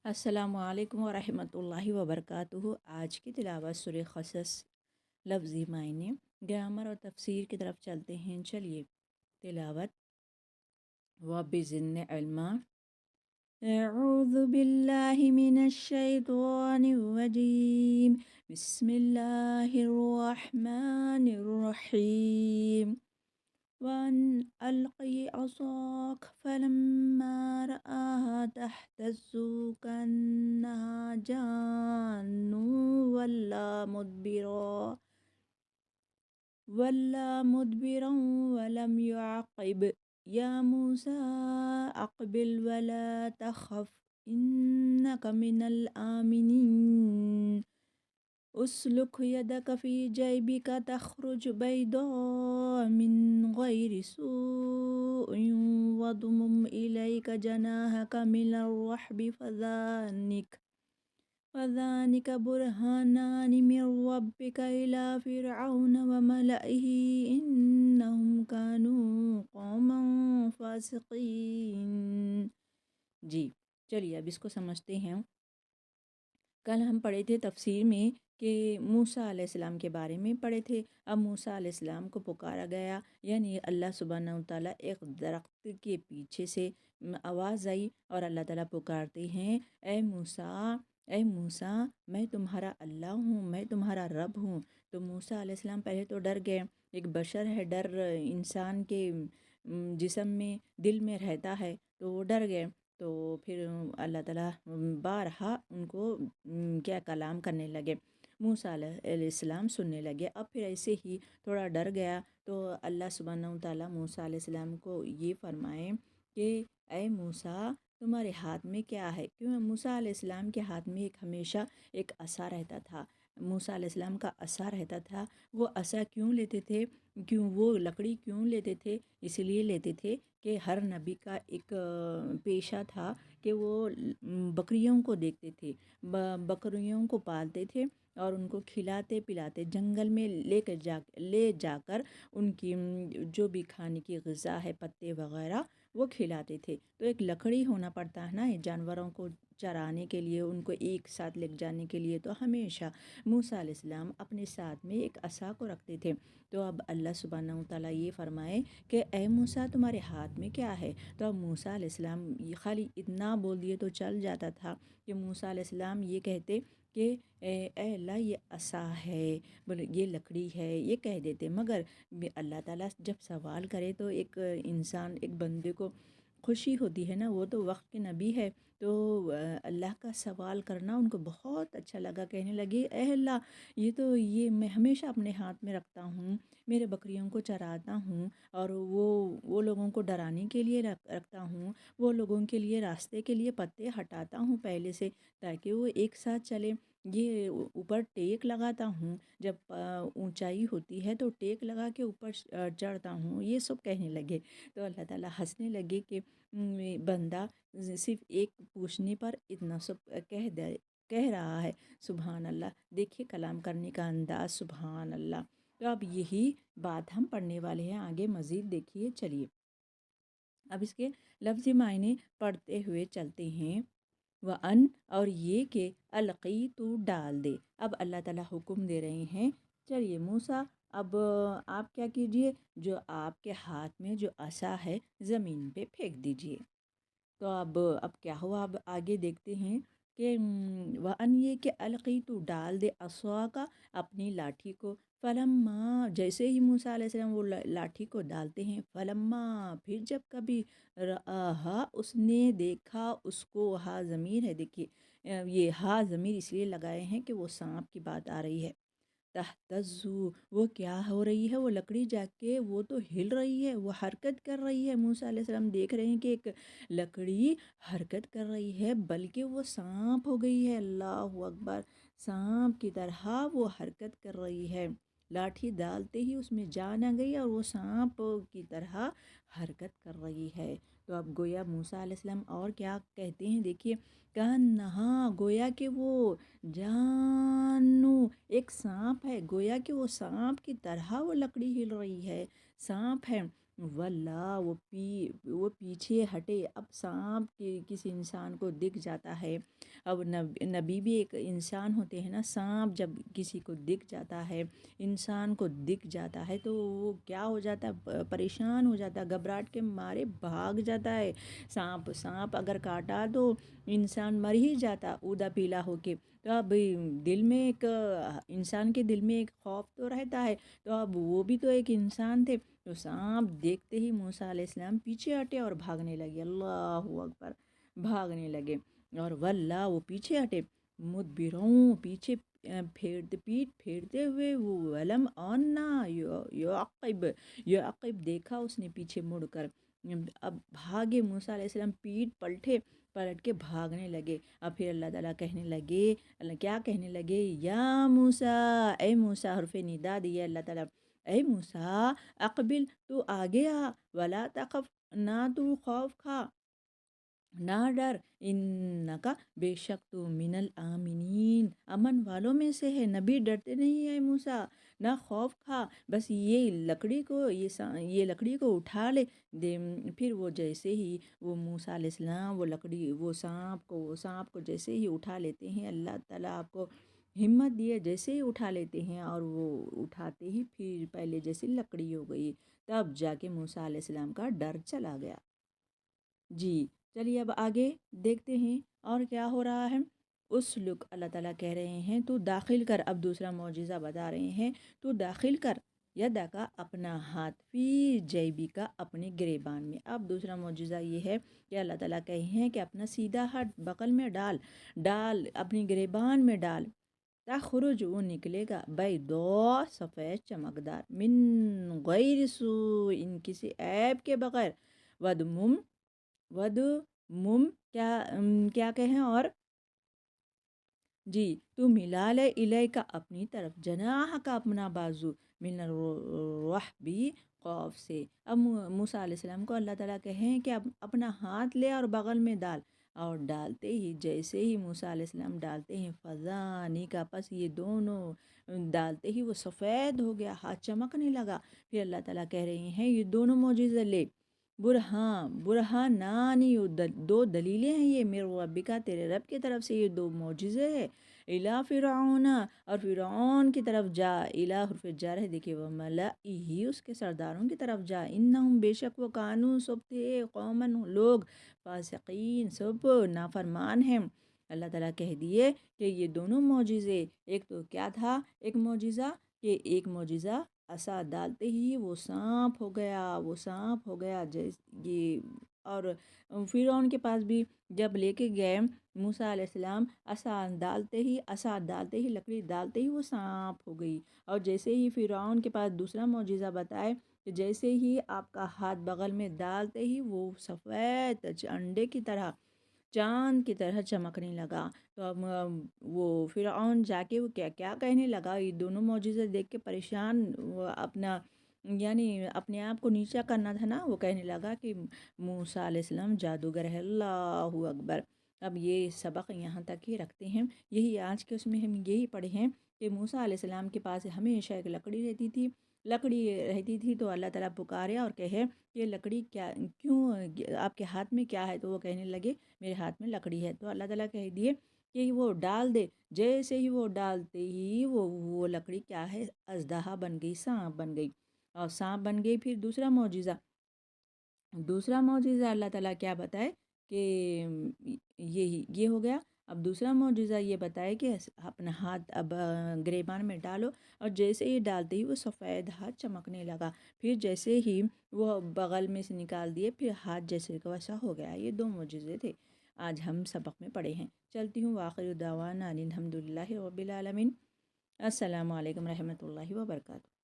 अस्सलामु अलैकुम वरहमतुल्लाहि वबरकातुहू। आज की तिलावत सूरह क़सस, लफ्ज़ी मायने, ग्रामर और तफसीर की तरफ चलते हैं। चलिए तिलावत। व बिज़िदनी इल्मा। अऊज़ु बिल्लाहि मिनश शैतानिर रजीम। बिस्मिल्लाहिर रहमानिर रहीम। वअन अलक़ी असाक फ़लम्मा रआहा तहतज़्ज़ु कअन्नहा जान्नुन वल्ला मुदबिरन वलम युअक़िब। या मूसा अक़बिल वला तख़फ़ इन्नका मिनल आमिनीन। उसलुक यदक फ़ी जैबिका तख़रुज बैदा मिन गैरि सूइन वदमुम इलैका जनाहका मिनर रहबि फ़ज़ानिक बुरहानानि मिन रब्बिका इला फ़िरऔन व मलइहि इन्नहुम कानू कौमन फ़ासिक़ीन। जी, चलिए अब इसको समझते हैं। कल हम पढ़े थे तफसीर में कि मूसा अलैहिस्सलाम के बारे में पढ़े थे। अब मूसा अलैहिस्सलाम को पुकारा गया, यानी अल्लाह सुब्हानहू व तआला एक दरख्त के पीछे से आवाज़ आई और अल्लाह ताला पुकारते हैं, ए मूसा, ए मूसा, मैं तुम्हारा अल्लाह हूँ, मैं तुम्हारा रब हूँ। तो मूसा अलैहिस्सलाम पहले तो डर गए। एक बशर है, डर इंसान के जिस्म में, दिल में रहता है, तो वो डर गए। तो फिर अल्लाह ताला बारहा उनको क्या कलाम करने लगे। मूसा अलैहिस्सलाम सुनने लगे। अब फिर ऐसे ही थोड़ा डर गया तो अल्लाह सुब्हानहू तआला मूसा अलैहिस्सलाम को ये फरमाए कि ए मूसा, तुम्हारे हाथ में क्या है? क्यों मूसा अलैहिस्सलाम के हाथ में एक हमेशा एक असा रहता था। मूसा अलैहिस्सलाम का असा रहता था। वो असा क्यों लेते थे, क्यों वो लकड़ी क्यों लेते थे? इसलिए लेते थे कि हर नबी का एक पेशा था कि वो बकरियों को देखते थे, बकरियों को पालते थे और उनको खिलाते पिलाते जंगल में ले जाकर उनकी जो भी खाने की ग़िज़ा है, पत्ते वग़ैरह, वो खिलाते थे। तो एक लकड़ी होना पड़ता है ना ये जानवरों को चराने के लिए, उनको एक साथ ले जाने के लिए। तो हमेशा मूसा अलैहिस्सलाम अपने साथ में एक असा को रखते थे। तो अब अल्लाह सुब्हानहू तआला ये फरमाए कि ए मूसा, तुम्हारे हाथ में क्या है? तो अब मूसा अलैहिस्सलाम खाली इतना बोल दिए तो चल जाता था कि मूसा अलैहिस्सलाम ये कहते कि ए अल्लाह, ये असा है, बोले ये लकड़ी है, ये कह देते। मगर अल्लाह ताला जब सवाल करे तो एक इंसान, एक बंदे को खुशी होती है ना। वो तो वक्त के नबी है, तो अल्लाह का सवाल करना उनको बहुत अच्छा लगा। कहने लगे, ए अल्लाह, ये मैं हमेशा अपने हाथ में रखता हूँ, मेरे बकरियों को चराता हूँ और वो लोगों को डराने के लिए रखता हूँ, वो लोगों के लिए रास्ते के लिए पत्ते हटाता हूँ पहले से, ताकि वो एक साथ चले। ये ऊपर टेक लगाता हूँ, जब ऊंचाई होती है तो टेक लगा के ऊपर चढ़ता हूँ। ये सब कहने लगे। तो अल्लाह ताला हंसने लगे कि बंदा सिर्फ एक पूछने पर इतना सब कह रहा है। सुभान अल्लाह, देखिए कलाम करने का अंदाज़, सुभान अल्लाह। तो अब यही बात हम पढ़ने वाले हैं आगे मज़ीद। देखिए चलिए अब इसके लफ्ज़ी मायने पढ़ते हुए चलते हैं। व अन, और ये कि अलक़ी, तू डाल दे। अब अल्लाह ताला हुक्म दे रहे हैं, चलिए मूसा, अब आप क्या कीजिए, जो आपके हाथ में जो असा है ज़मीन पे फेंक दीजिए। तो अब क्या हुआ, अब आगे देखते हैं कि वअन, ये कि अलक़ी, तू डाल दे, असवा का, अपनी लाठी को। फलम्मा, जैसे ही मूसा अलैहिस्सलाम वो लाठी को डालते हैं, फलम्मा, फिर जब कभी रआहा, उसने देखा उसको, हा ज़मीर है, देखिए ये हा ज़मीर इसलिए लगाए हैं कि वो सांप की बात आ रही है। तहतज़्ज़ु, वो क्या हो रही है, वो लकड़ी जाके वो तो हिल रही है, वो हरकत कर रही है। मूसा अलैहिस्सलाम देख रहे हैं कि एक लकड़ी हरकत कर रही है, बल्कि वो सांप हो गई है। अल्लाहु अकबर, सांप की तरह वो हरकत कर रही है। लाठी डालते ही उसमें जान आ गई और वो सांप की तरह हरकत कर रही है। तो अब गोया मूसा अलैहिस्सलाम और क्या कहते हैं, देखिए, कहा गोया कि वो जानू, एक सांप है, गोया कि वो सांप की तरह वो लकड़ी हिल रही है, सांप है। واللہ وہ پیچھے ہٹے۔ اب سانپ کسی انسان کو دکھ جاتا ہے، اب نبی بھی ایک انسان ہوتے ہیں نا، سانپ جب کسی کو دکھ جاتا ہے، انسان کو دکھ جاتا ہے تو وہ کیا ہو جاتا ہے، پریشان ہو جاتا ہے، گھبراہٹ کے مارے بھاگ جاتا ہے۔ سانپ اگر کاٹا تو انسان مر ہی جاتا اودا پیلا ہو کے۔ تو اب دل میں ایک انسان کے دل میں ایک خوف تو رہتا ہے، تو اب وہ بھی تو ایک انسان تھے، تو سانپ دیکھتے ہی موسیٰ علیہ السلام پیچھے ہٹے اور بھاگنے لگے، اللہ اکبر، بھاگنے لگے۔ اور واللہ وہ پیچھے ہٹے، مدبروں پیچھے پیٹ پھیرتے ہوئے، وہ ولم آنا یعقب دیکھا اس نے پیچھے مڑ کر۔ اب بھاگے موسیٰ علیہ السلام، پلٹ کے بھاگنے لگے۔ اب پھر اللہ تعالیٰ کہنے لگے، اللہ کیا کہنے لگے، یا موسیٰ، اے موسیٰ، حرف ندا دیا اللہ تعالیٰ، اے موسیٰ اقبل، تو آگے آ، ولا تخف، نہ تو خوف کھا، نہ ڈر، انکا، بے شک تو، من الآمنین، امن والوں میں سے ہے۔ نبی ڈرتے نہیں ہیں موسیٰ، نہ خوف کھا، بس یہ لکڑی کو اٹھا لے دے۔ پھر وہ جیسے ہی وہ موسیٰ علیہ السلام وہ سانپ کو جیسے ہی اٹھا لیتے ہیں، اللہ تعالیٰ آپ کو ہمت دیے، جیسے ہی اٹھا لیتے ہیں، اور وہ اٹھاتے ہی پھر پہلے جیسے لکڑی ہو گئی، تب جا کے موسیٰ علیہ السلام کا ڈر چلا گیا۔ جی چلیے اب آگے دیکھتے ہیں اور کیا ہو رہا ہے۔ اس لک اللہ تعالیٰ کہہ رہے ہیں تو داخل کر، اب دوسرا معجزہ بتا رہے ہیں، تو داخل کر یدا کا، اپنا ہاتھ، فی جیبی کا، اپنے گریبان میں۔ اب دوسرا معجزہ یہ ہے کہ اللہ تعالیٰ کہے ہیں کہ اپنا سیدھا ہاتھ بغل میں ڈال اپنی گریبان میں ڈال، تخرج، وہ نکلے گا، بیضاء، سفید چمکدار، من غیر سوء، ان کسی عیب کے بغیر، ود مم، کیا کہیں، اور جی، تو ملا لے، الہ کا، اپنی طرف، جناح کا، اپنا بازو، من الرحب، خوف سے۔ اب موسیٰ علیہ السلام کو اللہ تعالیٰ کہیں کہ اب اپنا ہاتھ لے اور بغل میں ڈال، اور ڈالتے ہی، جیسے ہی موسیٰ علیہ السلام ڈالتے ہیں، فضانی کا، پس یہ دونوں ڈالتے ہی وہ سفید ہو گیا، ہاتھ چمکنے لگا۔ پھر اللہ تعالیٰ کہہ رہے ہیں یہ دونوں معجزے لے، برہانانی، دو دلیلیں ہیں یہ، میرے ربکا، تیرے رب کی طرف سے یہ دو معجزے ہیں، الا فرعون، اور فرعون کی طرف جا، الا حرف جر ہے، دیکھیے، وہ ملئہ، اس کے سرداروں کی طرف جا، انہم، بے شک وہ، کانو، سب تھے، قومن، لوگ، فاسقین، سب نافرمان ہیں۔ اللہ تعالیٰ کہہ دیے کہ یہ دونوں معجزے، ایک تو کیا تھا، ایک معجزہ عصا ڈالتے ہی وہ سانپ ہو گیا یہ، اور فرعون کے پاس بھی جب لے کے گئے موسیٰ علیہ السلام، عصا ڈالتے ہی لکڑی ڈالتے ہی وہ سانپ ہو گئی۔ اور جیسے ہی فرعون کے پاس دوسرا معجزہ بتائے کہ جیسے ہی آپ کا ہاتھ بغل میں ڈالتے ہی وہ سفید انڈے کی طرح، چاند کی طرح چمکنے لگا۔ تو اب وہ فرعون جا کے وہ کیا کہنے لگا، یہ دونوں معجزے دیکھ کے پریشان، وہ اپنے آپ کو نیچا کرنا تھا نا، وہ کہنے لگا کہ موسیٰ علیہ السلام جادوگر ہے، اللہ اکبر۔ اب یہ سبق یہاں تک ہی رکھتے ہیں، یہی آج کے اس میں ہم یہی پڑھے ہیں کہ موسیٰ علیہ السلام کے پاس ہمیشہ ایک لکڑی رہتی تھی، تو اللہ تعالیٰ پکارے اور کہے کہ لکڑی کیوں آپ کے ہاتھ میں کیا ہے، تو وہ کہنے لگے میرے ہاتھ میں لکڑی ہے، تو اللہ تعالیٰ کہہ دیے کہ وہ ڈال دے، جیسے ہی وہ ڈالتے ہی وہ لکڑی کیا ہے، اژدہا بن گئی، سانپ بن گئی، اور سانپ بن گئی۔ پھر دوسرا معجزہ اللہ تعالیٰ کیا بتائے کہ یہ ہو گیا۔ اب دوسرا معجزہ یہ بتائے کہ اپنا ہاتھ اب گریبان میں ڈالو، اور جیسے ہی ڈالتے ہی وہ سفید ہاتھ چمکنے لگا، پھر جیسے ہی وہ بغل میں سے نکال دیے، پھر ہاتھ جیسے کا ویسا ہو گیا۔ یہ دو معجزے تھے آج ہم سبق میں پڑھے ہیں۔ چلتی ہوں، وآخر دعوانا الحمدللہ رب العالمین۔ السلام علیکم رحمۃ اللہ وبرکاتہ۔